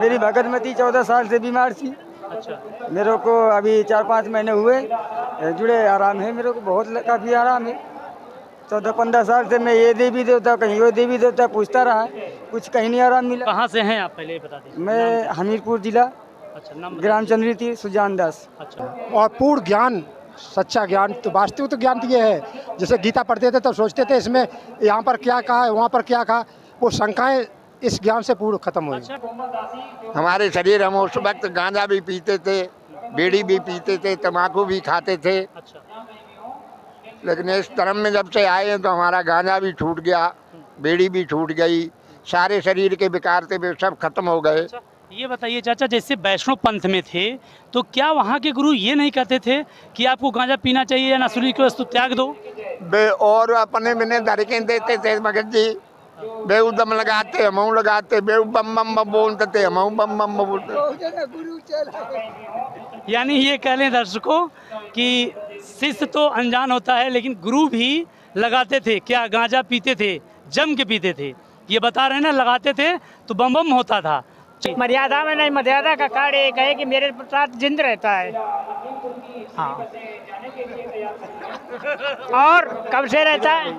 मेरी भगत में थी, 14 साल से बीमार थी। अच्छा। मेरे को अभी 4-5 महीने हुए जुड़े, आराम है मेरे को, बहुत काफ़ी आराम है। 14-15 साल से मैं ये देवी देवता कहीं वो देवी देवता पूछता रहा, कुछ कहीं नहीं आराम मिला। कहाँ से हैं आप, पहले ये बता दीजिए। नाम मैं क्या है? हमीरपुर जिला, अच्छा, नाम बता ग्राम दीजिए। चंद्री थी, सुजान दास। अच्छा। और पूर्ण ज्ञान, सच्चा ज्ञान, तो वास्तविक तो ज्ञान तो ये है, जैसे गीता पढ़ते थे तो सोचते थे इसमें यहाँ पर क्या कहा है, वहाँ पर क्या कहा, वो शंकाएं इस ज्ञान से पूर्ण खत्म हुई। अच्छा। हमारे शरीर, हम उस वक्त गांजा भी पीते थे, बीड़ी भी पीते थे, तम्बाकू भी खाते थे, अच्छा। लेकिन इस धर्म में जब से आए हैं तो हमारा गांजा भी छूट गया, बीड़ी भी छूट गई, सारे शरीर के विकार थे वे सब खत्म हो गए। अच्छा, ये बताइए चाचा, जैसे वैष्णव पंथ में थे तो क्या वहाँ के गुरु ये नहीं कहते थे कि आपको गांजा पीना चाहिए या नशुली की वस्तु त्याग दो? वे और अपने मैंने धड़कें देते थे भगत जी, बेऊ दम लगाते, हमऊ लगाते, बेऊ बम बम बम बोलते थे, हमऊ बम बम बम बोलते। यानी ये कह लें दर्शकों कि शिष्य तो अनजान होता है, लेकिन गुरु भी लगाते थे, क्या गांजा पीते थे, जम के पीते थे। ये बता रहे हैं ना, लगाते थे तो बम बम होता था। मर्यादा में नहीं, मर्यादा का कार्य एक है कि मेरे साथ जिंद रहता है। हाँ। और कब से रहता है?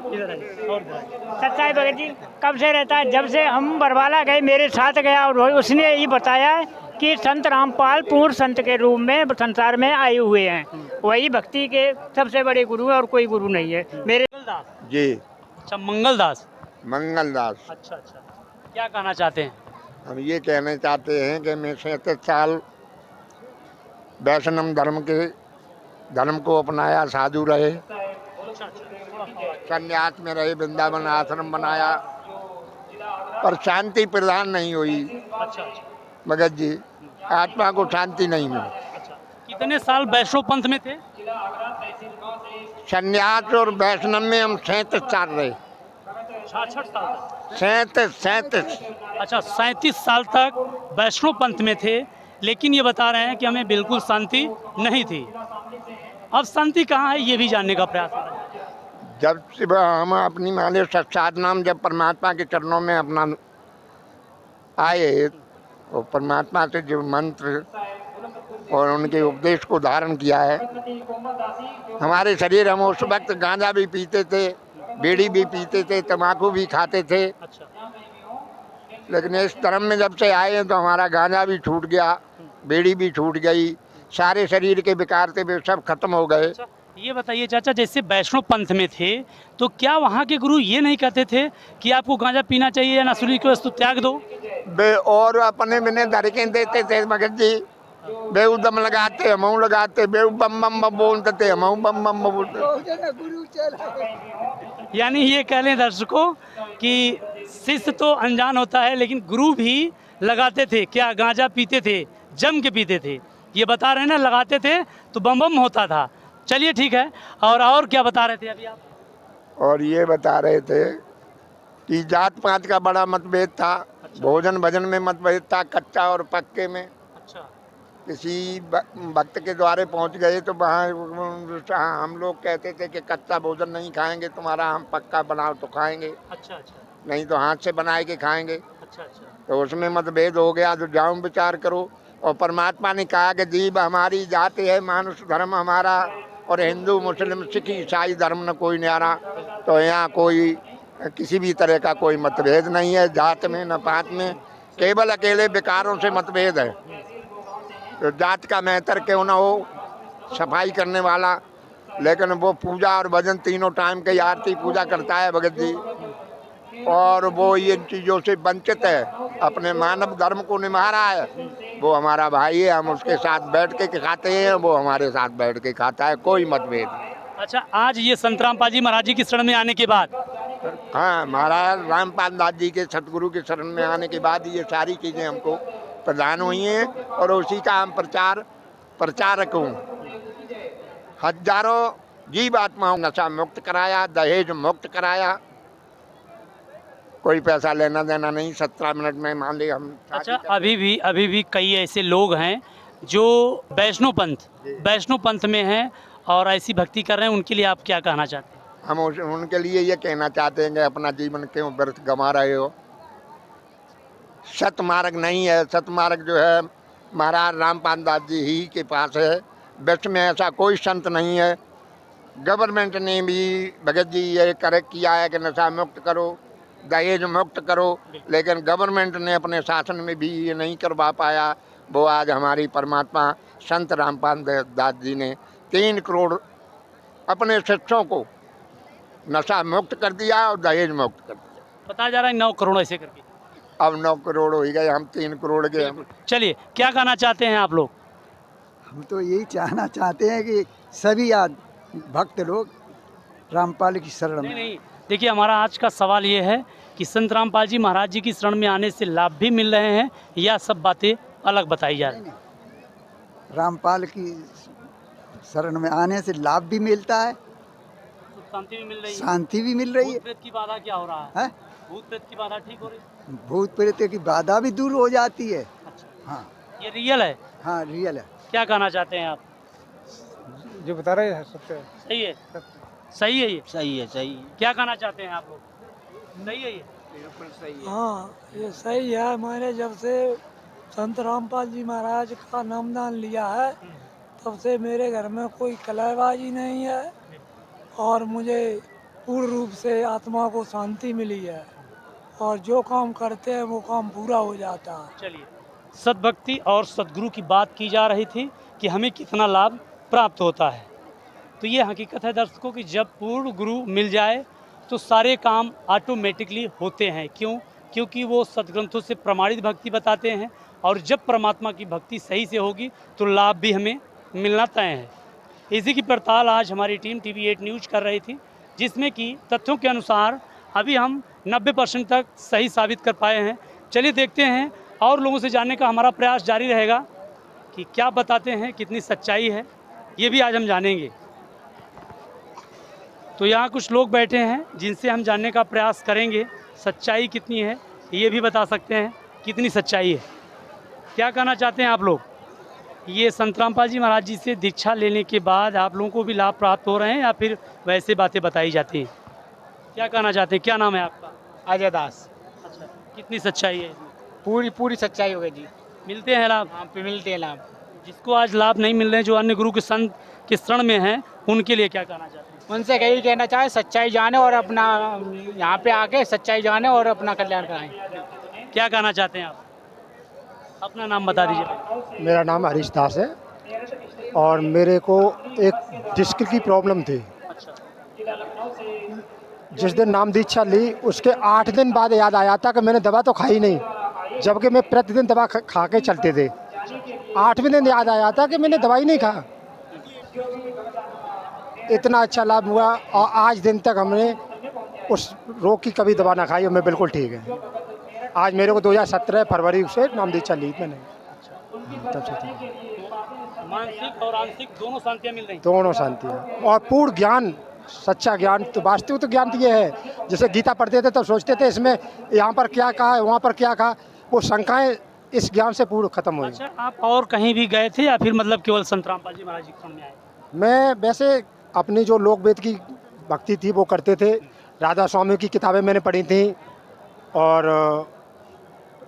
सच्चाई भगत जी, कब से रहता है? जब से हम बरवाला गए, मेरे साथ गया और उसने ये बताया कि संत रामपाल पूर्ण संत के रूप में संसार में आए हुए हैं, वही भक्ति के सबसे बड़े गुरु हैं और कोई गुरु नहीं है मेरे। जी, अच्छा, मंगलदास। मंगलदास। अच्छा अच्छा, क्या कहना चाहते हैं? हम ये कहना चाहते हैं कि मैं 37 साल वैष्णव धर्म को अपनाया, साधु रहे, संन्यास में रहे, वृंदावन आश्रम बनाया, पर शांति प्रदान नहीं हुई। अच्छा अच्छा भगत जी, आत्मा को शांति नहीं मिली। अच्छा, कितने साल वैष्णव पंथ में थे? संन्यास और वैष्णव में हम 37 साल रहे। 66 साल तक? 37। अच्छा, 37 साल तक वैष्णव पंथ में थे, लेकिन ये बता रहे हैं कि हमें बिल्कुल शांति नहीं थी। अब शांति कहाँ है, ये भी जानने का प्रयास कर रहे हैं। जब से हम अपनी माले साधनाम जब परमात्मा के चरणों में अपना आए, और परमात्मा से जो मंत्र और उनके उपदेश को धारण किया है, हमारे शरीर, हम उस वक्त गांजा भी पीते थे, बीड़ी भी पीते थे, तम्बाकू भी खाते थे, अच्छा। लेकिन इस धर्म में जब से आए हैं तो हमारा गांजा भी छूट गया, बीड़ी भी छूट गई, सारे शरीर के विकार थे वे सब खत्म हो गए। अच्छा, ये बताइए चाचा, जैसे वैष्णव पंथ में थे तो क्या वहाँ के गुरु ये नहीं कहते थे कि आपको गांजा पीना चाहिए या नशुली की वस्तु त्याग दो? वे और अपने मैंने धड़कें देते थे भगत जी, बेऊ दम लगाते, हमऊ लगाते, बेऊ बम बम बम बोलते थे, हमऊ बम बम बम बोलते। यानी ये कह लें दर्शकों कि शिष्य तो अनजान होता है, लेकिन गुरु भी लगाते थे, क्या गांजा पीते थे, जम के पीते थे। ये बता रहे हैं ना, लगाते थे तो बम बम होता था। चलिए ठीक है, और क्या बता रहे थे अभी आप? और ये बता रहे थे कि जात पात का बड़ा मतभेद था। अच्छा। भोजन भजन में मतभेद था, कच्चा और पक्के में। अच्छा। किसी भक्त के द्वारे पहुंच गए तो वहाँ हम लोग कहते थे कि कच्चा भोजन नहीं खाएंगे तुम्हारा, हम पक्का बनाओ तो खाएंगे, अच्छा अच्छा नहीं तो हाथ से बनाए के खाएंगे। अच्छा अच्छा तो उसमें मतभेद हो गया, तो जाओ विचार करो। और परमात्मा ने कहा कि जीव हमारी जाति है, मानुष धर्म हमारा, और हिंदू मुस्लिम सिख ईसाई धर्म न कोई न्यारा। तो यहाँ कोई किसी भी तरह का कोई मतभेद नहीं है, जात में न पात में, केवल अकेले विकारों से मतभेद है। तो जात का मेहतर क्यों ना हो, सफाई करने वाला, लेकिन वो पूजा और भजन तीनों टाइम की आरती पूजा करता है भगत जी, और वो इन चीज़ों से वंचित है, अपने मानव धर्म को निभा रहा है, वो हमारा भाई है, हम उसके साथ बैठ के खाते हैं, वो हमारे साथ बैठ के खाता है, कोई मतभेद नहीं। अच्छा, आज ये संत रामपाल जी महाराज जी की शरण में आने के बाद, हाँ, महाराज रामपाल दास जी के सतगुरु के शरण में आने के बाद ये सारी चीज़ें हमको प्रदान हुई हैं, और उसी का हम प्रचारक हूँ। हजारों जीव आत्माओं नशा मुक्त कराया, दहेज मुक्त कराया, कोई पैसा लेना देना नहीं। 17 मिनट में मान ली हम। अच्छा, अभी भी कई ऐसे लोग हैं जो वैष्णव पंथ में हैं और ऐसी भक्ति कर रहे हैं, उनके लिए आप क्या कहना चाहते हैं? हम उनके लिए ये कहना चाहते हैं कि अपना जीवन क्यों व्यर्थ गंवा रहे हो, सतमार्ग नहीं है। सतमार्ग जो है महाराज रामपाल दास जी ही के पास है। विश्व में ऐसा कोई संत नहीं है। गवर्नमेंट ने भी भगत जी ये करेक्ट किया है कि नशा मुक्त करो, दहेज मुक्त करो, लेकिन गवर्नमेंट ने अपने शासन में भी ये नहीं करवा पाया। वो आज हमारी परमात्मा संत रामपाल दास जी ने 3 करोड़ अपने शिष्यों को नशा मुक्त कर दिया और दहेज मुक्त कर दिया। बताया जा रहा है 9 करोड़ ऐसे करके। अब 9 करोड़ हो ही गए, हम 3 करोड़ के हम। चलिए, क्या कहना चाहते हैं आप लोग? हम तो यही चाहना चाहते हैं कि सभी भक्त लोग रामपाल की शरण नहीं में। नहीं, देखिए हमारा आज का सवाल ये है कि संत रामपाल जी महाराज जी की शरण में आने से लाभ भी मिल रहे हैं या सब बातें अलग बताई जा रही हैं? रामपाल की शरण में आने से लाभ भी मिलता है, शांति भी मिल रही है। शांति भी मिल रही भूत प्रेत की बाधा क्या हो रहा है? है। भूत प्रेत की बाधा ठीक हो रही है? भूत प्रेत की बाधा भी दूर हो जाती है। अच्छा, हाँ ये रियल है। हाँ, रियल है। क्या कहना चाहते हैं आप? जो बता रहे हैं सत्य है। सही है, सही है ये। सही है, सही है। क्या कहना चाहते हैं आप लोग? सही है ये। हाँ, ये सही है। मैंने जब से संत रामपाल जी महाराज का नामदान लिया है तब से मेरे घर में कोई कलहबाजी नहीं है और मुझे पूर्ण रूप से आत्मा को शांति मिली है और जो काम करते हैं वो काम पूरा हो जाता है। चलिए, सद्भक्ति और सद्गुरु की बात की जा रही थी कि हमें कितना लाभ प्राप्त होता है। तो ये हकीकत है दर्शकों कि जब पूर्ण गुरु मिल जाए तो सारे काम ऑटोमेटिकली होते हैं। क्यों? क्योंकि वो सदग्रंथों से प्रमाणित भक्ति बताते हैं और जब परमात्मा की भक्ति सही से होगी तो लाभ भी हमें मिलना तय है। इसी की पड़ताल आज हमारी टीम TV8 न्यूज़ कर रही थी, जिसमें कि तथ्यों के अनुसार अभी हम 90% तक सही साबित कर पाए हैं। चलिए देखते हैं और लोगों से जानने का हमारा प्रयास जारी रहेगा कि क्या बताते हैं, कितनी सच्चाई है, ये भी आज हम जानेंगे। तो यहाँ कुछ लोग बैठे हैं जिनसे हम जानने का प्रयास करेंगे सच्चाई कितनी है, ये भी बता सकते हैं कितनी सच्चाई है। क्या कहना चाहते हैं आप लोग? ये संत रामपाल जी महाराज जी से दीक्षा लेने के बाद आप लोगों को भी लाभ प्राप्त हो रहे हैं या फिर वैसे बातें बताई जाती हैं? क्या कहना चाहते हैं? क्या नाम है आपका? अजय दास। अच्छा, कितनी सच्चाई है इसमें? पूरी सच्चाई हो गई जी। मिलते हैं लाभ? हाँ, मिलते हैं लाभ। जिसको आज लाभ नहीं मिल रहे हैं, जो अन्य गुरु के संत के शरण में हैं, उनके लिए क्या कहना चाहते हैं? उनसे यही कहना चाहे सच्चाई जाने और अपना यहाँ पे आके सच्चाई जाने और अपना कल्याण कराएं। क्या कहना चाहते हैं आप? अपना नाम बता दीजिए। मेरा नाम हरीश दास है और मेरे को एक डिस्क की प्रॉब्लम थी। अच्छा, जिस दिन नाम दीक्षा ली उसके 8 दिन बाद याद आया था कि मैंने दवा तो खाई नहीं, जबकि मैं प्रतिदिन दवा खा के चलते थे। 8वें दिन याद आया था कि मैंने दवाई नहीं खा। इतना अच्छा लाभ हुआ और आज दिन तक हमने उस रोग की कभी दवा ना खाई और मैं बिल्कुल ठीक है। आज मेरे को 2017 फरवरी से नाम दीक्षा ली मैंने, तब से ठीक। मानसिक और आंशिक दोनों शांतियाँ मिल रही हैं। दोनों शांति है और पूर्ण ज्ञान, सच्चा ज्ञान। तो वास्तविक तो ज्ञान तो ये है, जैसे गीता पढ़ते थे तो सोचते थे इसमें यहाँ पर क्या कहा है, वहाँ पर क्या कहा, वो शंकाएं इस ज्ञान से पूर्ण खत्म हुई। अच्छा, आप और कहीं भी गए थे या फिर मतलब केवल संत रामपाल जी महाराज जी के सामने आए? मैं वैसे अपनी जो लोक वेद की भक्ति थी वो करते थे। राधा स्वामी की किताबें मैंने पढ़ी थी और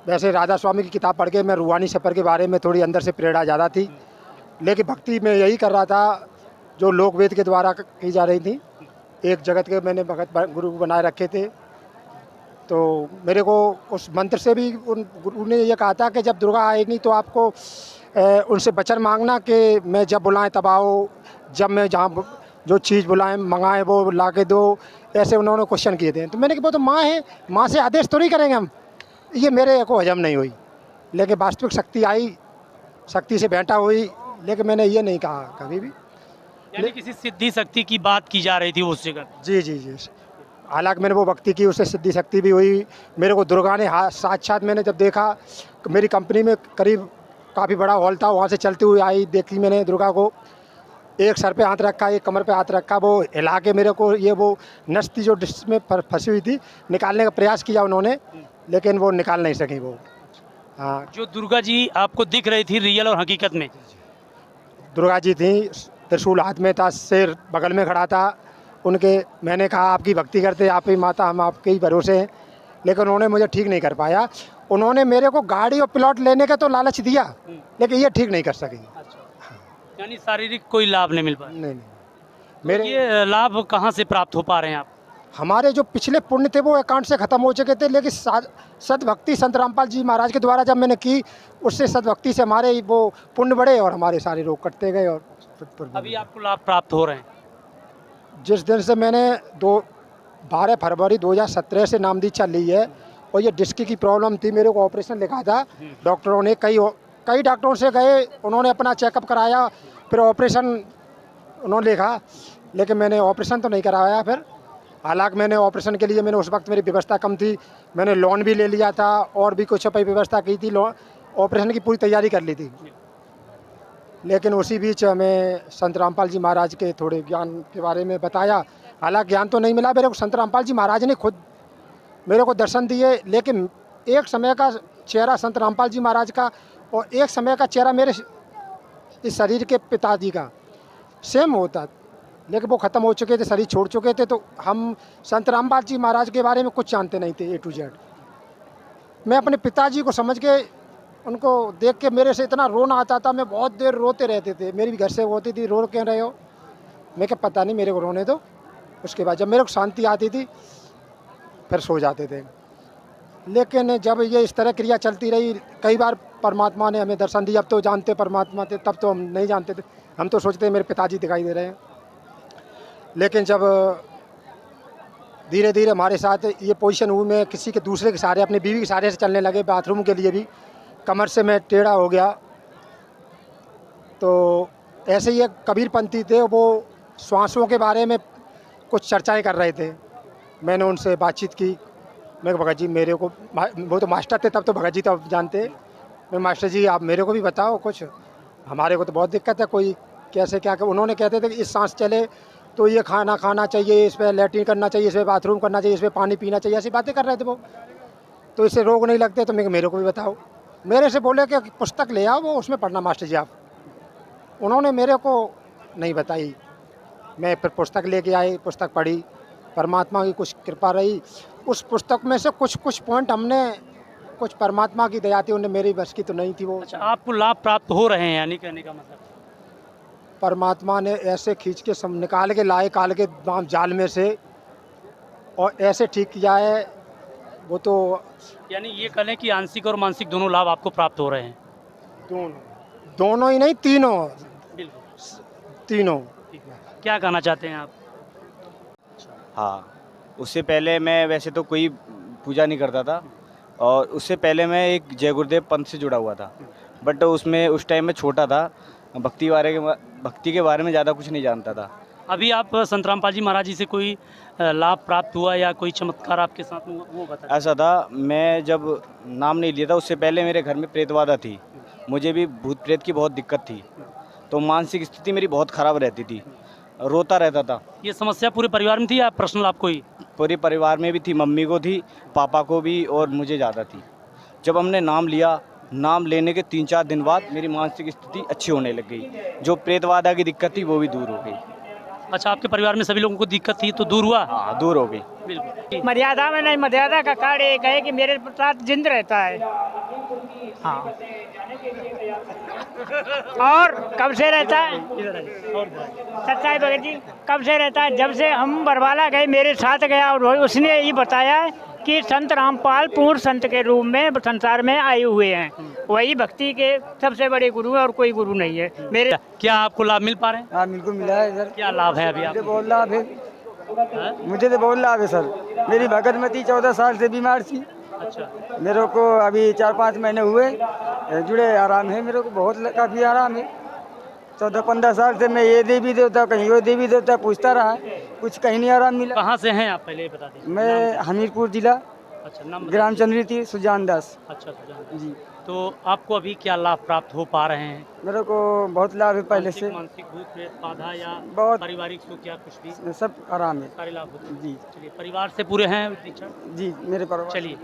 वैसे राधा स्वामी की किताब पढ़ के मैं रूहानी सफ़र के बारे में थोड़ी अंदर से प्रेरणा ज़्यादा थी, लेकिन भक्ति में यही कर रहा था जो लोक वेद के द्वारा की जा रही थी। एक जगत के मैंने भगत गुरु बनाए रखे थे, तो मेरे को उस मंत्र से भी उन गुरु ने ये कहा था कि जब दुर्गा आएगी तो आपको उनसे वचन मांगना कि मैं जब बुलाएं तब आओ, जब मैं जहाँ जो चीज़ बुलाएं मंगाएं वो ला के दो। ऐसे उन्होंने क्वेश्चन किए थे, तो मैंने कहा वो तो माँ है, माँ से आदेश थोड़ी करेंगे हम। ये मेरे को हजम नहीं हुई, लेकिन वास्तविक शक्ति आई, शक्ति से भेंटा हुई, लेकिन मैंने ये नहीं कहा कभी भी। यानी किसी सिद्धि शक्ति की बात की जा रही थी उस जगह? जी जी जी, हालांकि मैंने वो भक्ति की, उससे सिद्धि शक्ति भी हुई। मेरे को दुर्गा ने साक्षात मैंने जब देखा, मेरी कंपनी में करीब काफ़ी बड़ा हॉल था, वहाँ से चलती हुई आई, देखी मैंने दुर्गा को। एक सर पे हाथ रखा, एक कमर पे हाथ रखा, वो हिला के मेरे को ये वो नस थी जो डिस्क में फंसी हुई थी, निकालने का प्रयास किया उन्होंने, लेकिन वो निकाल नहीं सकी वो। हाँ, जो दुर्गा जी आपको दिख रही थी रियल और हकीकत में? दुर्गा जी थी, त्रिशूल हाथ में था, शेर बगल में खड़ा था उनके। मैंने कहा आपकी भक्ति करते, आप ही माता, हम आपके ही भरोसे हैं, लेकिन उन्होंने मुझे ठीक नहीं कर पाया। उन्होंने मेरे को गाड़ी और प्लॉट लेने का तो लालच दिया, लेकिन ये ठीक नहीं कर सकी। यानी शारीरिक कोई लाभ नहीं मिल पाया। नहीं तो मेरे ये लाभ कहाँ से प्राप्त हो पा रहे हैं आप? हमारे जो पिछले पुण्य थे वो अकाउंट से ख़त्म हो चुके थे, लेकिन सदभक्ति संत रामपाल जी महाराज के द्वारा जब मैंने की, उससे सदभक्ति से हमारे वो पुण्य बढ़े और हमारे सारे रोग कटते गए। और अभी आपको लाभ प्राप्त हो रहे हैं? जिस दिन से मैंने 12 फरवरी 2017 से नाम दीक्षा ली है, और ये डिस्क की प्रॉब्लम थी, मेरे को ऑपरेशन लिखा था डॉक्टरों ने, कई डॉक्टरों से गए, उन्होंने अपना चेकअप कराया, फिर ऑपरेशन उन्होंने लिखा, लेकिन मैंने ऑपरेशन तो नहीं कराया। फिर हालांकि मैंने ऑपरेशन के लिए, मैंने उस वक्त मेरी व्यवस्था कम थी, मैंने लोन भी ले लिया था और भी कुछ व्यवस्था की थी, ऑपरेशन की पूरी तैयारी कर ली थी। लेकिन उसी बीच हमें संत रामपाल जी महाराज के थोड़े ज्ञान के बारे में बताया। हालांकि ज्ञान तो नहीं मिला मेरे को, संत रामपाल जी महाराज ने खुद मेरे को दर्शन दिए, लेकिन एक समय का चेहरा संत रामपाल जी महाराज का और एक समय का चेहरा मेरे इस शरीर के पिताजी का सेम होता, लेकिन वो ख़त्म हो चुके थे, शरीर छोड़ चुके थे। तो हम संत रामपाल जी महाराज के बारे में कुछ जानते नहीं थे, A to Z। मैं अपने पिताजी को समझ के, उनको देख के मेरे से इतना रोना आता था, मैं बहुत देर रोते रहते थे। मेरी भी घर से होती थी, रो क्यों रहे हो? मैं क्या पता नहीं, मेरे को रोने दो। उसके बाद जब मेरे को शांति आती थी फिर सो जाते थे। लेकिन जब ये इस तरह क्रिया चलती रही, कई बार परमात्मा ने हमें दर्शन दिया। अब तो जानते परमात्मा थे, तब तो हम नहीं जानते थे, हम तो सोचते मेरे पिताजी दिखाई दे रहे हैं। लेकिन जब धीरे धीरे हमारे साथ ये पोजीशन हुई, मैं किसी के दूसरे के सहारे, अपनी बीवी के सहारे से चलने लगे, बाथरूम के लिए भी कमर से मैं टेढ़ा हो गया। तो ऐसे ही एक कबीरपंथी थे, वो श्वासों के बारे में कुछ चर्चाएं कर रहे थे। मैंने उनसे बातचीत की, मैं भगत जी मेरे को, वो तो मास्टर थे तब, तो भगत जी तो आप जानते, मैं मास्टर जी आप मेरे को भी बताओ कुछ, हमारे को तो बहुत दिक्कत है, कोई कैसे क्या। उन्होंने कहते थे कि इस सांस चले तो ये खाना खाना चाहिए, इस पर लैट्रिन करना चाहिए, इस पर बाथरूम करना चाहिए, इस पर पानी पीना चाहिए, ऐसी बातें कर रहे थे वो। तो इससे रोग नहीं लगते। तो मेरे को भी बताओ। मेरे से बोले कि पुस्तक ले आओ, वो उसमें पढ़ना मास्टर जी आप। उन्होंने मेरे को नहीं बताई, मैं फिर पुस्तक लेके आई, पुस्तक पढ़ी, परमात्मा की कुछ कृपा रही। उस पुस्तक में से कुछ पॉइंट हमने, कुछ परमात्मा की दया थी, उन्हें मेरी बस की तो नहीं थी वो। अच्छा, आपको लाभ प्राप्त हो रहे हैं, यानी कहने का मतलब परमात्मा ने ऐसे खींच के सब निकाल के लाए काल के जाल में से, और ऐसे ठीक किया है वो। तो यानी ये कहें कि आंशिक और मानसिक दोनों लाभ आपको प्राप्त हो रहे हैं? दोनों ही नहीं, तीनों। बिल्कुल, तीनों। क्या कहना चाहते हैं आप? हाँ, उससे पहले मैं वैसे तो कोई पूजा नहीं करता था, और उससे पहले मैं एक जय गुरुदेव पंथ से जुड़ा हुआ था, बट उसमें उस टाइम में छोटा था, भक्ति के बारे में ज़्यादा कुछ नहीं जानता था। अभी आप संत रामपाल जी महाराज जी से कोई लाभ प्राप्त हुआ या कोई चमत्कार आपके साथ हुआ, वो बताइए। ऐसा था, मैं जब नाम नहीं लिया था उससे पहले मेरे घर में प्रेतबाधा थी, मुझे भी भूत प्रेत की बहुत दिक्कत थी, तो मानसिक स्थिति मेरी बहुत ख़राब रहती थी, रोता रहता था। ये समस्या पूरे परिवार में थी या पर्सनल आपको ही? पूरे परिवार में भी थी, मम्मी को थी, पापा को भी, और मुझे ज़्यादा थी। जब हमने नाम लिया, नाम लेने के 3-4 दिन बाद मेरी मानसिक स्थिति अच्छी होने लग गई, जो प्रेतबाधा की दिक्कत थी वो भी दूर हो गई। अच्छा, आपके परिवार में सभी लोगों को दिक्कत थी तो दूर हुआ? हाँ, दूर हो गई। बिल्कुल। मर्यादा में नहीं, मर्यादा का कार्य एक है कि मेरे साथ जिंद रहता है। हाँ, और कब से रहता है? सच्चाई भगत जी, कब से रहता है? जब से हम बरवाला गए, मेरे साथ गया, और उसने ये बताया कि संत रामपाल पूर्ण संत के रूप में संसार में आए हुए हैं, वही भक्ति के सबसे बड़े गुरु हैं, और कोई गुरु नहीं है मेरे। क्या आपको लाभ मिल पा रहे हैं? हाँ बिल्कुल मिला है सर। क्या लाभ है अभी आप? मुझे बहुत लाभ है, मुझे तो बहुत लाभ है सर। मेरी भगतमती 14 साल से बीमार थी, अच्छा, मेरे को अभी 4-5 महीने हुए जुड़े, आराम है मेरे को, बहुत काफ़ी आराम है। 14-15 साल से मैं ये देवी देवता, कहीं वो देवी देवता पूछता रहा, कुछ कहीं नहीं आराम मिला। कहाँ से हैं आप, पहले बता दें। मैं हमीरपुर जिला, अच्छा, नाम ग्राम चंद्री सुजान दास अच्छा, सुजान जी। तो आपको अभी क्या लाभ प्राप्त हो पा रहे हैं? मेरे को बहुत लाभ है पहले से, मानसिक भूत प्रेत बाधा या बहुत पारिवारिक सुख या कुछ भी सब आराम है सारे लाभ होते हैं। जी। चलिए, परिवार से पूरे हैं दीक्षा? जी मेरे परिवार। चलिए,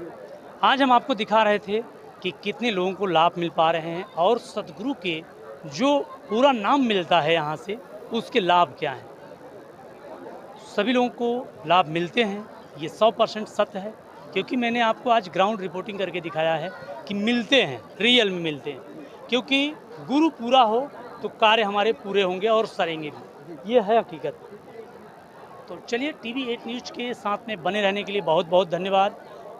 आज हम आपको दिखा रहे थे कि कितने लोगों को लाभ मिल पा रहे हैं, और सतगुरु के जो पूरा नाम मिलता है यहाँ से, उसके लाभ क्या हैं। सभी लोगों को लाभ मिलते हैं, ये 100% सत्य है। क्योंकि मैंने आपको आज ग्राउंड रिपोर्टिंग करके दिखाया है कि मिलते हैं, रियल में मिलते हैं, क्योंकि गुरु पूरा हो तो कार्य हमारे पूरे होंगे और सरेंगे भी, ये है हकीकत। तो चलिए, TV 8 न्यूज़ के साथ में बने रहने के लिए बहुत बहुत धन्यवाद।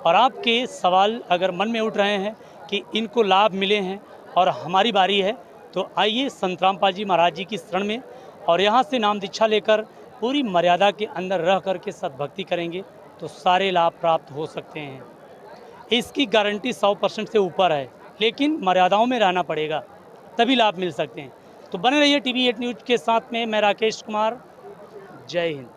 और आपके सवाल अगर मन में उठ रहे हैं कि इनको लाभ मिले हैं और हमारी बारी है, तो आइए संत रामपाल जी महाराज जी की शरण में और यहाँ से नाम दीक्षा लेकर पूरी मर्यादा के अंदर रह कर के सद्भक्ति करेंगे तो सारे लाभ प्राप्त हो सकते हैं। इसकी गारंटी 100% से ऊपर है, लेकिन मर्यादाओं में रहना पड़ेगा, तभी लाभ मिल सकते हैं। तो बने रहिए TV 8 न्यूज़ के साथ में। मैं राकेश कुमार, जय हिंद।